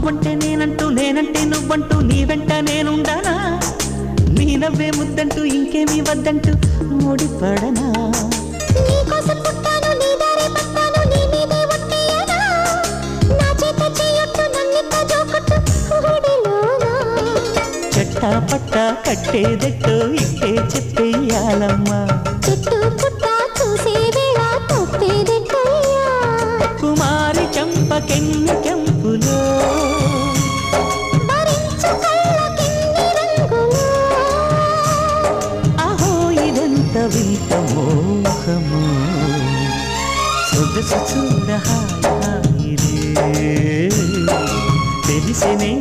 నువ్వంటే నేనంటూ నేనంటే నువ్వంటూ నీ వెంట నేనుండానా నీ నవ్వే ముద్దంటూ ఇంకేమీ వద్దంటూ ముడిపడనా నీకోసం పుట్టాను నీ దారి పట్టాను నీ మీదే ఒట్టేయనా నా చేత చేయొట్టు నన్నిట్ట జోకొట్టు ఊడిలోనా చెట్టా పట్టా కట్టేదెట్టో ఇట్టే చెప్పేయాలమ్మా చెట్టు పుట్ట చూసే వేళ తప్పేదెట్టయ్యా కుమారి చంపకెన్ని కెంపులో భరించు కళ్ళకెన్ని రంగులో అహో ఇదంత వింత మోహము సొగసు చూడ హాయిరే తెలిసినే